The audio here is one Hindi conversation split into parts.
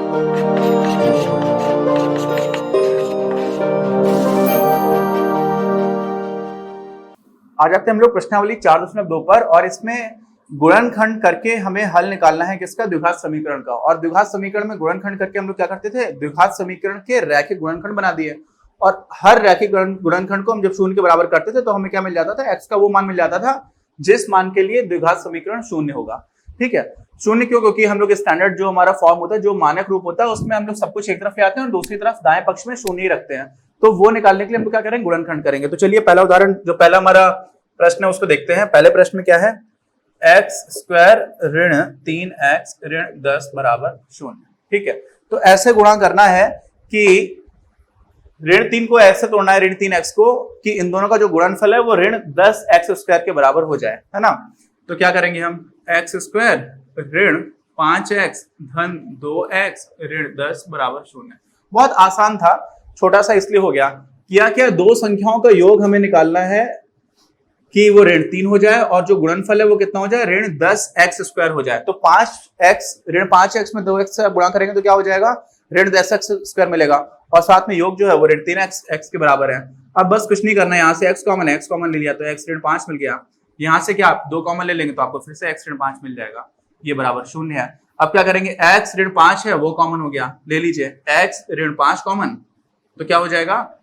आ जाते हैं हम लोग प्रश्नावली 4.2 पर, और इसमें गुणनखंड करके हमें हल निकालना है किसका? द्विघात समीकरण का। और द्विघात समीकरण में गुणनखंड करके हम लोग क्या करते थे? द्विघात समीकरण के रैखिक गुणनखंड बना दिए, और हर रैखिक गुणनखंड को हम जब शून्य के बराबर करते थे तो हमें क्या मिल जाता था? x का वो मान मिल जाता था जिस मान के लिए द्विघात समीकरण शून्य होगा। ठीक है, शून्य क्यों? क्योंकि हम लोग स्टैंडर्ड जो हमारा फॉर्म होता है, जो मानक रूप होता है, उसमें हम लोग सब कुछ एक तरफ ले आते हैं और दूसरी तरफ दाएं पक्ष में शून्य ही रखते हैं। तो वो निकालने के लिए हम लोग क्या करेंगे? गुणनखंड करेंगे। तो चलिए पहला उदाहरण, जो पहला हमारा प्रश्न है उसको देखते हैं। पहले प्रश्न में क्या है? x स्क्वायर ऋण 3x ऋण 10 बराबर 0। ठीक है, तो ऐसे गुणा करना है कि ऋण 3 को ऐसे तोड़ना है, ऋण 3x को, कि इन दोनों का जो गुणनफल है वो ऋण 10x स्क्वायर के बराबर हो जाए, है ना। तो क्या करेंगे हम? x स्क्वायर ऋण 5x धन 2x ऋण 10 बराबर 0। बहुत आसान था, छोटा सा इसलिए हो गया। क्या दो संख्याओं का योग हमें निकालना है कि वो ऋण 3 हो जाए और जो गुणनफल है वो कितना हो जाए? ऋण 10x स्क्वायर हो जाए। तो 5x ऋण 5x में 2x से गुणा करेंगे तो क्या हो जाएगा? ऋण 10x स्क्वायर मिलेगा, और साथ में योग जो है वो ऋण 3x के बराबर है। अब बस कुछ नहीं करना है, यहाँ से x कॉमन है, x कॉमन ले लिया तो x ऋण 5 मिल गया। यहाँ से क्या आप 2 कॉमन ले लेंगे तो आपको फिर से x ऋण 5 मिल जाएगा, ये बराबर 0 है। अब क्या करेंगे? x ऋण 5 है वो कॉमन हो गया, ले लीजिए x ऋण 5 कॉमन, तो क्या हो जाएगा?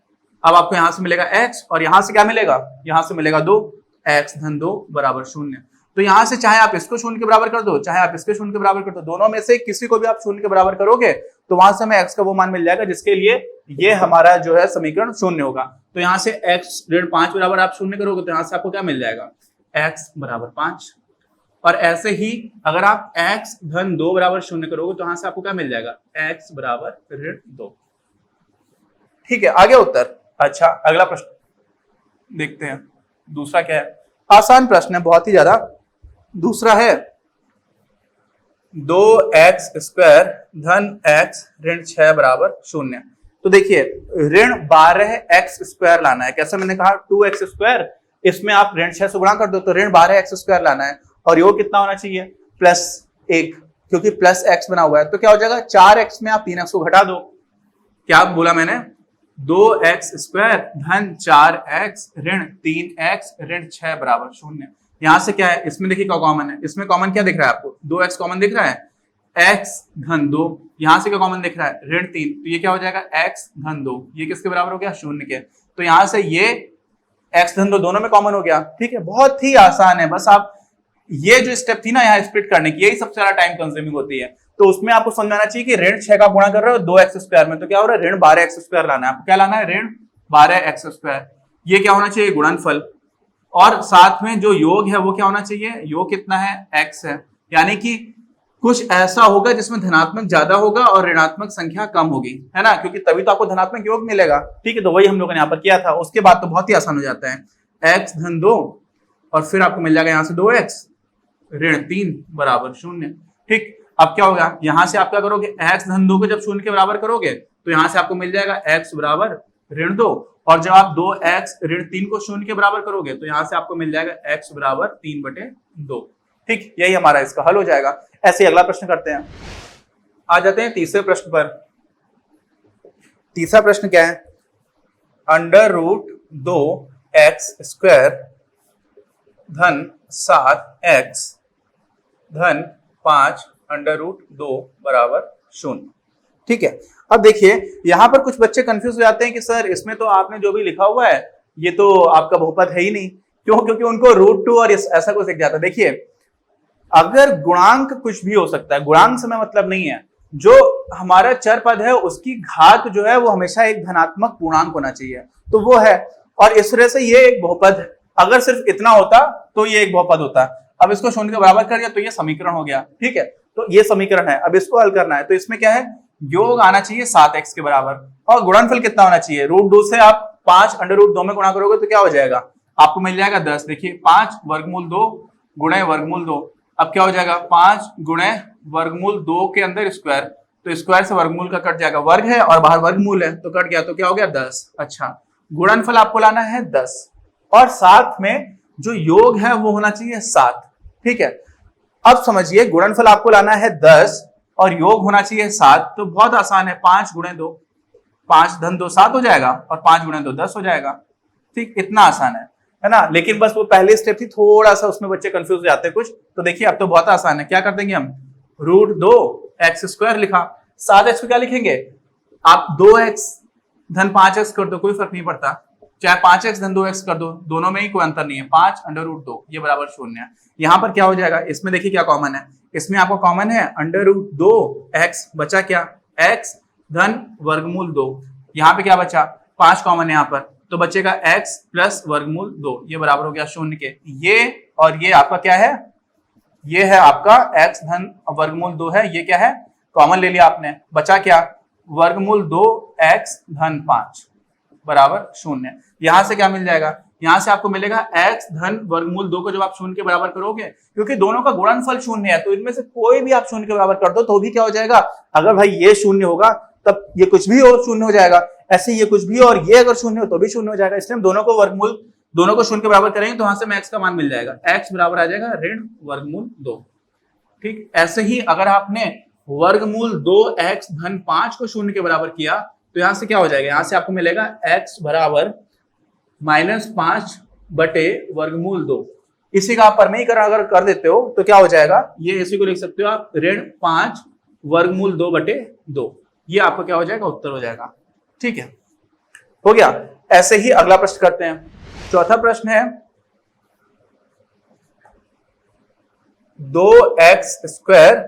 अब आपको यहां से मिलेगा x, और यहां से क्या मिलेगा? यहां से मिलेगा 2, x धन 2 बराबर 0। तो यहां से चाहे आप इसको 0 के बराबर कर दो, चाहे आप इसके 0 के बराबर कर दो, दोनों में से किसी को भी आप 0 के बराबर करोगे तो वहां से हमें x का वो मान मिल जाएगा जिसके लिए ये हमारा जो है समीकरण 0 होगा। तो यहां से x ऋण 5 बराबर आप 0 करोगे तो यहां से आपको क्या मिल जाएगा? x बराबर 5। और ऐसे ही अगर आप x धन 2 बराबर 0 करोगे तो यहां से आपको क्या मिल जाएगा? x बराबर ऋण 2। ठीक है, आगे उत्तर। अच्छा, अगला प्रश्न देखते हैं। दूसरा क्या है? आसान प्रश्न है, बहुत ही ज्यादा। दूसरा है 2x स्क्वायर धन x ऋण 6 बराबर 0। तो देखिए, ऋण 12x स्क्वायर लाना है। कैसे? मैंने कहा 2x स्क्वायर, इसमें आप ऋण 6 से गुणा कर दो तो ऋण 12x स्क्वायर लाना है, और योग कितना होना चाहिए? +1, क्योंकि प्लस x बना हुआ है। तो क्या हो जाएगा? 4x में आप 3x को घटा दो। क्या बोला मैंने? 2x स्क्वायर धन 4x ऋण 3x ऋण 6 बराबर 0। यहां से क्या है? इसमें देखिए क्या कॉमन है? इसमें कॉमन क्या दिख रहा है आपको? 2x कॉमन दिख रहा है, x धन 2। यहां से क्या कॉमन दिख रहा है? ऋण 3, तो ये क्या हो जाएगा? x धन 2। ये किसके बराबर हो गया? 0 के। तो यहां से ये x धन 2 दोनों में कॉमन हो गया। ठीक है, बहुत ही आसान है। बस आप ये जो स्टेप थी ना यहाँ स्प्लिट करने की, यही सबसे ज्यादा टाइम कंज्यूमिंग होती है। तो उसमें आपको समझ आना चाहिए कि ऋण 6 का गुणा कर रहे हो 2x स्क्वायर में, तो क्या हो रहा है? ऋण 12x स्क्वायर लाना है आपको। क्या लाना है? ऋण 12x स्क्वायर। ये क्या होना चाहिए? गुणनफल। और साथ में जो योग है वो क्या होना चाहिए? योग कितना है? x है। यानी कि कुछ ऐसा होगा जिसमें धनात्मक ज्यादा होगा और ऋणात्मक संख्या कम होगी, है ना, क्योंकि तभी तो आपको धनात्मक योग मिलेगा। ठीक है, तो वही हम लोगों ने यहाँ पर किया था। उसके बाद तो बहुत ही आसान हो जाता है, x धन 2 और फिर आपको मिल जाएगा यहाँ से 2x ऋण 3 बराबर 0। ठीक, अब क्या होगा? यहां से आप क्या करोगे? x धन 2 को जब 0 के बराबर करोगे तो यहां से आपको मिल जाएगा x बराबर ऋण 2, और जब आप 2x ऋण 3 को 0 के बराबर करोगे तो यहां से आपको मिल जाएगा x बराबर 3/2। ठीक, यही हमारा इसका हल हो जाएगा। ऐसे अगला प्रश्न करते हैं। आ जाते हैं तीसरे प्रश्न पर। तीसरा प्रश्न क्या है? √2x स्क्वायर धन 7x धन 5 √2 बराबर 0। ठीक है, अब देखिए यहां पर कुछ बच्चे कंफ्यूज हो जाते हैं कि सर इसमें तो आपने जो भी लिखा हुआ है ये तो आपका बहुपद है ही नहीं। क्यों? क्योंकि उनको √2 और ऐसा कुछ दिख जाता है। देखिए, अगर गुणांक कुछ भी हो सकता है, गुणांक से मैं मतलब नहीं है, जो हमारा चर पद है उसकी घात जो है वो हमेशा एक धनात्मक पूर्णांक होना चाहिए, तो वो है, और इस तरह से ये एक बहुपद है। अगर सिर्फ इतना होता तो ये एक बहुपद होता। अब इसको 0 के बराबर कर दिया तो ये समीकरण हो गया। ठीक है, तो ये समीकरण है। अब इसको हल करना है तो इसमें क्या है? योग आना चाहिए 7x के बराबर, और गुणनफल कितना होना चाहिए? √2 से आप 5 √2 में गुणा करोगे तो क्या हो जाएगा? आपको मिल जाएगा 10। देखिए 5 वर्गमूल 2 गुणे वर्गमूल 2। अब क्या हो जाएगा? 5 गुणे वर्गमूल 2 के अंदर स्क्वायर, तो स्क्वायर से वर्गमूल का कट जाएगा, वर्ग है और बाहर वर्गमूल है तो कट गया, तो क्या हो गया? 10। अच्छा, गुणनफल आपको लाना है 10, और साथ में जो योग है वो होना चाहिए 7। ठीक है, अब समझिए गुणनफल आपको लाना है 10 और योग होना चाहिए 7, तो बहुत आसान है, 5 गुणे 2, 5 धन 2 7 हो जाएगा और 5 गुणे 2 10 हो जाएगा। ठीक, इतना आसान है ना। लेकिन बस वो पहले स्टेप थी, थोड़ा सा उसमें बच्चे कंफ्यूज हो जाते हैं कुछ। तो देखिए अब तो बहुत आसान है, क्या कर देंगे हम, √2x² लिखा, 7x को क्या लिखेंगे, आप 2x धन 5x कर दो, कोई फर्क नहीं पड़ता, चाहे 5x धन 2x कर दो, दोनों में ही कोई अंतर नहीं है, 5√2 ये बराबर 0। यहां पर क्या हो जाएगा, इसमें देखिए क्या कॉमन है, इसमें आपको कॉमन है √2x, बचा क्या, x धन वर्गमूल 2, यहाँ पे क्या बचा, 5 कॉमन है यहाँ पर, तो बचेगा x प्लस वर्गमूल 2, ये बराबर हो गया 0 के। ये और ये आपका क्या है, ये है आपका x धन वर्गमूल 2 है, ये क्या है, कॉमन ले लिया आपने, बचा क्या, वर्गमूल 2x धन 5 बराबर 0। यहां से क्या मिल जाएगा, यहां से आपको मिलेगा x धन वर्गमूल 2 को जब आप 0 के बराबर करोगे, क्योंकि दोनों का गुणनफल 0 है, तो इनमें से कोई भी आप 0 के बराबर कर दो तो भी क्या हो जाएगा, अगर भाई ये 0 होगा तब ये कुछ भी और 0 हो जाएगा, ऐसे ये कुछ भी और ये अगर 0 हो तो भी 0 हो जाएगा। इसलिए हम दोनों को वर्गमूल, दोनों को 0 के बराबर करेंगे तो वहां से x का मान मिल जाएगा, x बराबर आ जाएगा ऋण वर्गमूल 2। ठीक, ऐसे ही अगर आपने वर्गमूल 2x धन 5 को 0 के बराबर किया तो यहां से क्या हो जाएगा, यहां से आपको मिलेगा x बराबर -5 बटे वर्गमूल 2। इसी का आप परमीकरण अगर कर देते हो तो क्या हो जाएगा, ये इसी को लिख सकते हो आप ऋण 5 वर्गमूल 2 बटे 2, ये आपका क्या हो जाएगा, उत्तर हो जाएगा। ठीक है, हो गया। ऐसे ही अगला प्रश्न करते हैं। चौथा प्रश्न है 2x²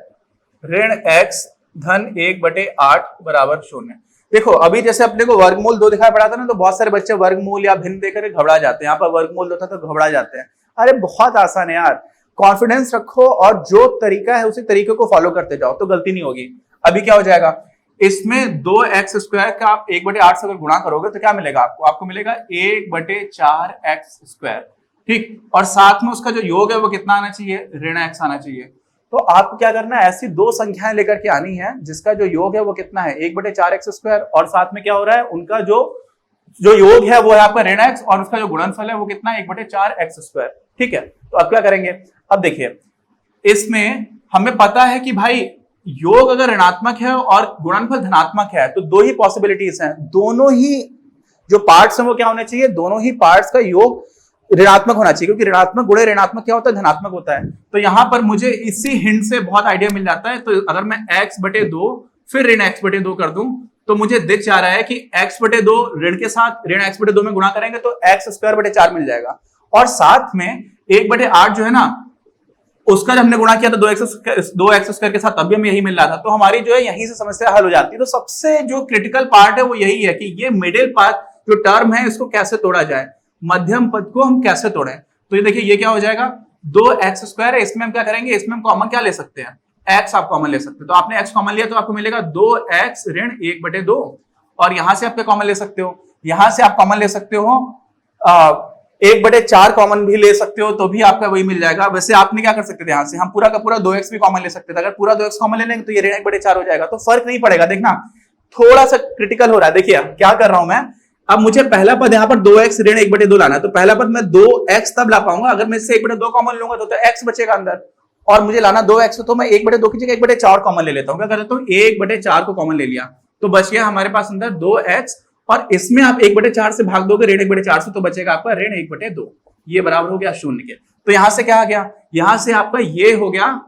ऋण x धन 1 बटे 8 बराबर 0। देखो अभी जैसे अपने को वर्गमूल 2 दिखाई पड़ा था ना, तो बहुत सारे बच्चे वर्गमूल या भिन्न देकर घबरा जाते हैं, यहाँ पर वर्गमूल 2 था तो घबरा जाते हैं। अरे बहुत आसान है यार, कॉन्फिडेंस रखो और जो तरीका है उसी तरीके को फॉलो करते जाओ तो गलती नहीं होगी। अभी क्या हो जाएगा, इसमें 2x² का आप 1 बटे 8 से अगर गुणा करोगे तो क्या मिलेगा आपको, आपको मिलेगा 1 बटे 4x²। ठीक, और साथ में उसका जो योग है वो कितना आना चाहिए, ऋण x आना चाहिए। तो आपको क्या करना है, ऐसी दो संख्याएं लेकर के आनी है जिसका जो योग है वो कितना है, 1 बटे 4x² और साथ में क्या हो रहा है, उनका जो योग है वो है आपका ऋण x और उसका जो गुणनफल है वो कितना है, 1 बटे 4x²। ठीक है, तो अब क्या करेंगे, अब देखिए इसमें हमें पता है कि भाई योग अगर ऋणात्मक है और गुणनफल धनात्मक है तो दो ही पॉसिबिलिटीज हैं, दोनों ही जो पार्ट्स हैं वो क्या होने चाहिए, दोनों ही पार्ट्स का योग ऋणात्मक होना चाहिए, क्योंकि ऋणात्मक गुणे ऋणात्मक क्या होता है, धनात्मक होता है। तो यहां पर मुझे इसी हिंट से बहुत आइडिया मिल जाता है। तो अगर मैं x बटे 2 फिर ऋण x बटे 2 कर दूं तो मुझे दिख जा रहा है कि x बटे 2 ऋण के साथ ऋण x बटे 2 में गुणा करेंगे तो x² बटे 4 मिल जाएगा, और साथ में 1 बटे 8 जो है ना उसका जब हमने गुणा किया तो 2x² के साथ तब भी हमें यही मिल रहा था। तो हमारी जो है यहीं से समस्या हल हो जाती है। तो सबसे जो क्रिटिकल पार्ट है वो यही है कि ये मिडिल पार्ट जो टर्म है इसको कैसे तोड़ा जाए, मध्यम पद को हम कैसे तोड़ें। तो ये देखिए ये क्या हो जाएगा, 2x² है, इसमें हम क्या करेंगे, इसमें हम कॉमन क्या ले सकते हैं, x आप कॉमन ले सकते हो। तो आपने x कॉमन लिया तो आपको मिलेगा 2x ऋण 1 बटे 2, और यहां से आप क्या कॉमन ले सकते हो, यहां से आप कॉमन ले सकते हो 1 बटे 4 कॉमन भी ले सकते हो तो भी आपका वही मिल जाएगा। वैसे आपने क्या कर सकते थे, यहां से हम पूरा का पूरा 2x भी कॉमन ले सकते थे। अगर पूरा 2x कॉमन ले लेंगे तो ये ऋण 1 बटे 4 हो जाएगा, तो फर्क नहीं पड़ेगा। देखना थोड़ा सा क्रिटिकल हो रहा है, देखिए क्या कर रहा हूं मैं, अब मुझे पहला पद यहाँ पर 2x ऋण 1 बटे 2 लाना है, तो पहला पद मैं 2x तब ला पाऊंगा अगर मैं इससे 1 बटे 2 कॉमन लूंगा तो x बचेगा अंदर, और मुझे लाना 2x, तो मैं 1 बटे 2 की जगह 1 बटे 4 कॉमन ले लेता हूँ। क्या कर लेता हूँ, 1 बटे 4 को कॉमन ले लिया तो बच गया हमारे पास अंदर 2x, और इसमें आप 1 बटे 4 से भाग दोगे ऋण 1 बटे 4 से तो बचेगा आपका ऋण 1 बटे 2, ये बराबर हो गया 0 के। तो यहां से क्या आ गया, यहां से आपका ये हो गया,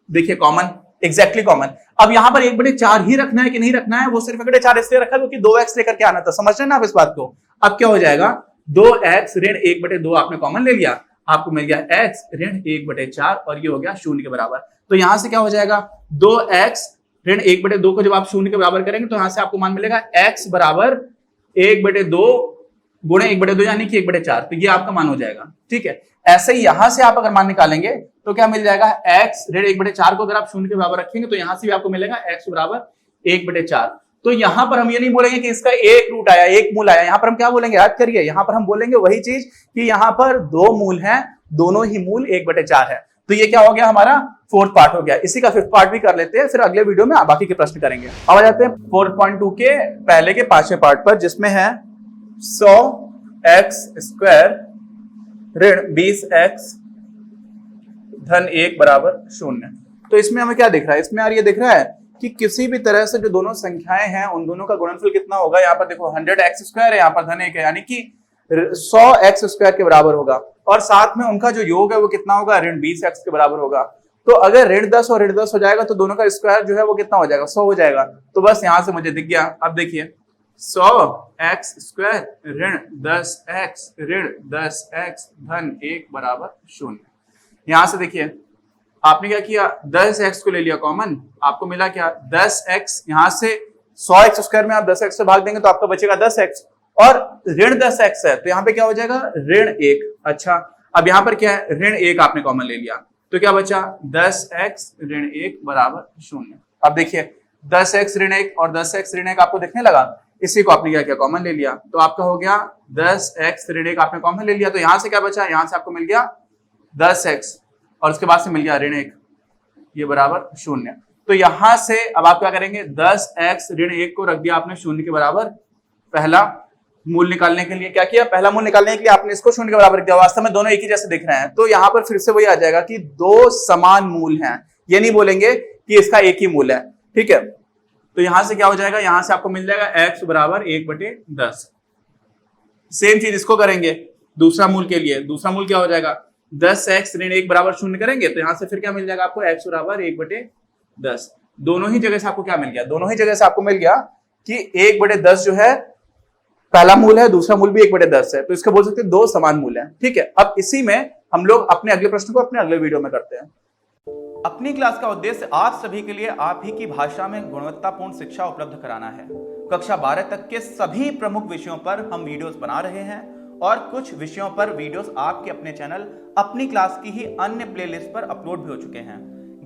देखिए कॉमन, एग्जैक्टली कॉमन। अब यहां पर 1 बटे 4 ही रखना है कि नहीं रखना है, वो सिर्फ 1 बटे 4 इसलिए रखा क्योंकि 2x लेकर के आना था, समझ रहे हैं ना आप इस बात को। अब क्या हो जाएगा, 2x ऋण 1 बटे 2 आपने कॉमन ले लिया, आपको मिल गया x ऋण 1 बटे 4 और ये हो गया 0 के बराबर। तो यहां से क्या हो जाएगा, 2x ऋण 1 बटे 2 को जब आप 0 के बराबर करेंगे तो यहां से आपको मान मिलेगा x बराबर 1 बटे 2 गुणे 1 बटे 2 यानी कि 1 बटे 4, तो ये आपका मान हो जाएगा। ठीक है, ऐसे ही यहां से आप अगर मान निकालेंगे तो क्या मिल जाएगा, x ऋण 1 बटे 4 को अगर आप 0 के बराबर रखेंगे तो यहां से भी आपको मिलेगा x बराबर 1 बटे 4। तो यहां पर हम ये नहीं बोलेंगे कि इसका एक रूट आया, एक मूल आया, यहां पर हम क्या बोलेंगे, याद करिए, यहां पर हम बोलेंगे वही चीज कि यहां पर 2 मूल हैं, दोनों ही मूल 1 बटे 4 है। तो ये क्या हो गया, हमारा 4th पार्ट हो गया। इसी का 5th पार्ट भी कर लेते हैं, फिर अगले वीडियो में बाकी के प्रश्न करेंगे। अब आ जाते हैं 4.2 के पहले के 5वें पार्ट पर, जिसमें है 100x² ऋण 20x धन 1 बराबर 0। तो इसमें हमें क्या दिख रहा है, इसमें यार ये दिख रहा है कि किसी भी तरह से जो दोनों संख्याएं हैं उन दोनों का गुणनफल कितना होगा। यहाँ पर देखो 100x² है, यहाँ पर धन 1 है, यानी कि 100x² के बराबर होगा, और साथ में उनका जो योग है वो कितना होगा, ऋण 20x के बराबर होगा। तो अगर ऋण 10 और ऋण 10 हो जाएगा तो दोनों का स्क्वायर जो है वो कितना हो जाएगा, 100 हो जाएगा। तो बस यहां से मुझे दिख गया। अब देखिए 100x² ऋण 10x ऋण 10x धन 1 बराबर 0। यहां से देखिए आपने क्या किया, 10x को ले लिया कॉमन, आपको मिला क्या 10x। यहां से 100x² में आप 10x से भाग देंगे तो आपका बचेगा 10x, और ऋण 10x है तो यहाँ पे क्या हो जाएगा, ऋण 1। अच्छा, अब यहाँ पर क्या है, ऋण 1 आपने कॉमन ले लिया तो क्या बचा, 10x ऋण 1 बराबर 0। अब देखिए 10x ऋण 1 और 10x ऋण 1 आपको दिखने लगा, इसी को आपने क्या किया, कॉमन ले लिया, तो आपका हो गया 10x ऋण 1 आपने कॉमन ले लिया, तो यहां से क्या बचा, यहां से आपको मिल गया 10x और उसके बाद से मिल गया ऋण 1, ये बराबर 0। तो यहां से अब आप क्या करेंगे, 10x ऋण 1 को रख दिया आपने 0 के बराबर। पहला मूल निकालने के लिए क्या किया, पहला मूल निकालने के लिए आपने इसको 0 के बराबर किया, वास्तव में दोनों एक ही जैसे दिख रहे हैं, तो यहां पर फिर से वही आ जाएगा कि दो समान मूल हैं, ये नहीं बोलेंगे कि इसका एक ही मूल है, ठीक है। तो यहां से क्या हो जाएगा, यहां से आपको मिल जाएगा x बराबर 1/10। सेम चीज इसको करेंगे दूसरा मूल के लिए, दूसरा मूल क्या हो जाएगा, 10x ऋण 1 बराबर 0 करेंगे तो यहां से फिर क्या मिल जाएगा आपको, x बराबर 1/10। दोनों ही जगह से आपको क्या मिल गया, दोनों ही जगह से आपको मिल गया कि 1/10 जो है पहला मूल है, दूसरा मूल भी 1/10 है, तो इसको बोल सकते हैं दो समान मूल हैं, ठीक है। अब इसी में हम लोग अपने अगले प्रश्न को अपने अगले वीडियो में करते हैं। अपनी क्लास का उद्देश्य आप सभी के लिए आप ही की भाषा में गुणवत्तापूर्ण शिक्षा उपलब्ध कराना है। कक्षा 12 तक के सभी प्रमुख विषयों पर हम वीडियोस बना रहे हैं और कुछ विषयों पर वीडियोस आपके अपने चैनल अपनी क्लास की ही अन्य प्लेलिस्ट पर अपलोड भी हो चुके हैं।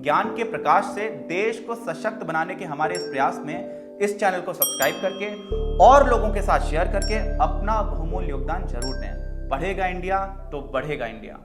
ज्ञान के प्रकाश से देश को सशक्त बनाने के हमारे इस प्रयास में इस चैनल को सब्सक्राइब करके और लोगों के साथ शेयर करके अपना बहुमूल्य योगदान जरूर दें। पढ़ेगा इंडिया तो बढ़ेगा इंडिया।